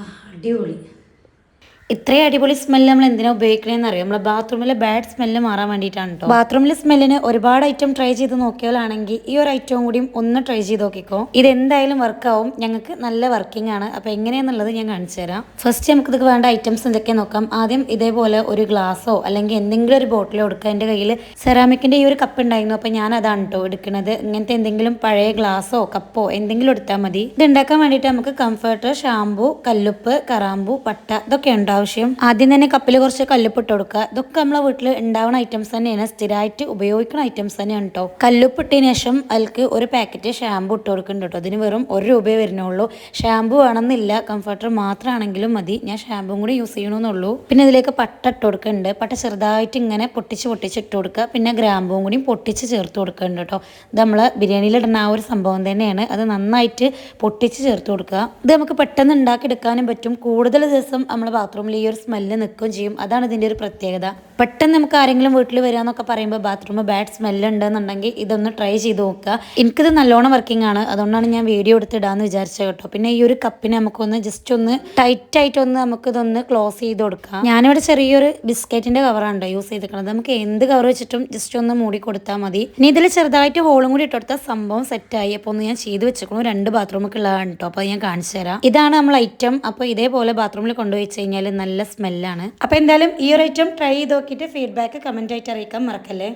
അടിപൊളി. ഇത്രയും അടിപൊളി സ്മെല്ല് നമ്മൾ എന്തിനാ ഉപയോഗിക്കണമെന്ന് അറിയാം. നമ്മളെ ബാത്റൂമിലെ ബാഡ് സ്മെല്ല് മാറാൻ വേണ്ടിയിട്ടാണ് കേട്ടോ. ബാത്റൂമിലെ സ്മെല്ലിന് ഒരുപാട് ഐറ്റം ട്രൈ ചെയ്ത് നോക്കിയാലാണെങ്കിൽ ഈ ഒരു ഐറ്റവും കൂടിയും ഒന്ന് ട്രൈ ചെയ്ത് നോക്കിക്കോ. ഇത് എന്തായാലും വർക്കാവും. ഞങ്ങൾക്ക് നല്ല വർക്കിംഗ് ആണ്. അപ്പോൾ എങ്ങനെയാണെന്നുള്ളത് ഞാൻ കാണിച്ചു തരാം. ഫസ്റ്റ് നമുക്ക് ഇതൊക്കെ വേണ്ട ഐറ്റംസ് എന്തൊക്കെയാണ് നോക്കാം. ആദ്യം ഇതേപോലെ ഒരു ഗ്ലാസ്സോ അല്ലെങ്കിൽ എന്തെങ്കിലും ഒരു ബോട്ടിലോ എടുക്കുക. എൻ്റെ കയ്യിൽ സെറാമിക്കിൻ്റെ ഈ ഒരു കപ്പ് ഉണ്ടായിരുന്നു. അപ്പോൾ ഞാൻ അതാണ് കേട്ടോ എടുക്കുന്നത്. ഇങ്ങനത്തെ എന്തെങ്കിലും പഴയ ഗ്ലാസ്സോ കപ്പോ എന്തെങ്കിലും എടുത്താൽ മതി. ഇത് ഉണ്ടാക്കാൻ വേണ്ടിയിട്ട് നമുക്ക് കംഫർട്ടർ, ഷാമ്പു, കല്ലുപ്പ്, കറാമ്പു, പട്ട ഇതൊക്കെ ഉണ്ടാവും ആവശ്യം. ആദ്യം തന്നെ കപ്പിൽ കുറച്ച് കല്ലുപ്പ് ഇട്ട് കൊടുക്കുക. ഇതൊക്കെ നമ്മളെ വീട്ടിൽ ഉണ്ടാവുന്ന ഐറ്റംസ് തന്നെയാണ്, സ്ഥിരമായിട്ട് ഉപയോഗിക്കുന്ന ഐറ്റംസ് തന്നെയാണ് കേട്ടോ. കല്ലുപ്പ് ഇട്ടതിന് ശേഷം അതിലേക്ക് ഒരു പാക്കറ്റ് ഷാമ്പു ഇട്ട് കൊടുക്കുന്നുണ്ട് കേട്ടോ. അതിന് വെറും ₹1 വരുന്നുള്ളൂ. ഷാമ്പു വേണമെന്നില്ല, കംഫർട്ടർ മാത്രമാണെങ്കിലും മതി. ഞാൻ ഷാമ്പും കൂടി യൂസ് ചെയ്യണമെന്നുള്ളൂ. പിന്നെ ഇതിലേക്ക് പട്ട ഇട്ട് കൊടുക്കുന്നുണ്ട്. പട്ട ചെറുതായിട്ട് ഇങ്ങനെ പൊട്ടിച്ച് ഇട്ട് കൊടുക്കുക. പിന്നെ ഗ്രാമ്പും കൂടി പൊട്ടിച്ച് ചേർത്ത് കൊടുക്കുന്നുണ്ട് കേട്ടോ. ഇത് നമ്മൾ ബിരിയാണിയിൽ ഇടുന്ന ആ ഒരു സംഭവം തന്നെയാണ്. അത് നന്നായിട്ട് പൊട്ടിച്ച് ചേർത്ത് കൊടുക്കുക. ഇത് നമുക്ക് പെട്ടെന്ന് ഉണ്ടാക്കിയെടുക്കാനും പറ്റും. കൂടുതൽ ദിവസം നമ്മൾ ബാത്റൂമിൽ ഈ ഒരു സ്മെല്ല് നിൽക്കുകയും ചെയ്യും. അതാണ് ഇതിൻ്റെ ഒരു പ്രത്യേകത. പെട്ടെന്ന് നമുക്ക് ആരെങ്കിലും വീട്ടിൽ വരിക എന്നൊക്കെ പറയുമ്പോൾ ബാത്റൂം ബാഡ് സ്മെല്ല് ഉണ്ടെന്നുണ്ടെങ്കിൽ ഇതൊന്ന് ട്രൈ ചെയ്ത് നോക്കുക. എനിക്കിത് നല്ലോണം വർക്കിംഗ് ആണ്. അതുകൊണ്ടാണ് ഞാൻ വീഡിയോ എടുത്തിടാന്ന് വിചാരിച്ചത് കേട്ടോ. പിന്നെ ഈ ഒരു കപ്പിനെ നമുക്കൊന്ന് ജസ്റ്റ് ഒന്ന് ടൈറ്റ് ആയിട്ടൊന്ന് നമുക്കിതൊന്ന് ക്ലോസ് ചെയ്ത് കൊടുക്കാം. ഞാനിവിടെ ചെറിയൊരു ബിസ്ക്കറ്റിന്റെ കവറാണ് യൂസ് ചെയ്തിരിക്കുന്നത്. നമുക്ക് എന്ത് കവർ വെച്ചിട്ടും ജസ്റ്റ് ഒന്ന് മൂടി കൊടുത്താൽ മതി. ഇനി ഇതിൽ ചെറുതായിട്ട് ഹോളും കൂടി ഇട്ടെടുത്താൽ സംഭവം സെറ്റായി. അപ്പോൾ ഒന്ന് ഞാൻ ചെയ്ത് വെച്ചിരിക്കുന്നു. 2 ബാത്റൂമൊക്കെ ഉള്ളതാണ് കേട്ടോ. അപ്പോൾ ഞാൻ കാണിച്ചു തരാം. ഇതാണ് നമ്മൾ ഐറ്റം. അപ്പോൾ ഇതേപോലെ ബാത്റൂമിൽ കൊണ്ടുപോയി കഴിഞ്ഞാൽ നല്ല സ്മെല്ലാണ്. അപ്പോൾ എന്തായാലും ഈ ഒരു ഐറ്റം ട്രൈ ചെയ്ത് നോക്കിയിട്ട് ഫീഡ്ബാക്ക് കമന്റ് ആയിട്ട് അറിയിക്കാൻ മറക്കല്ലേ.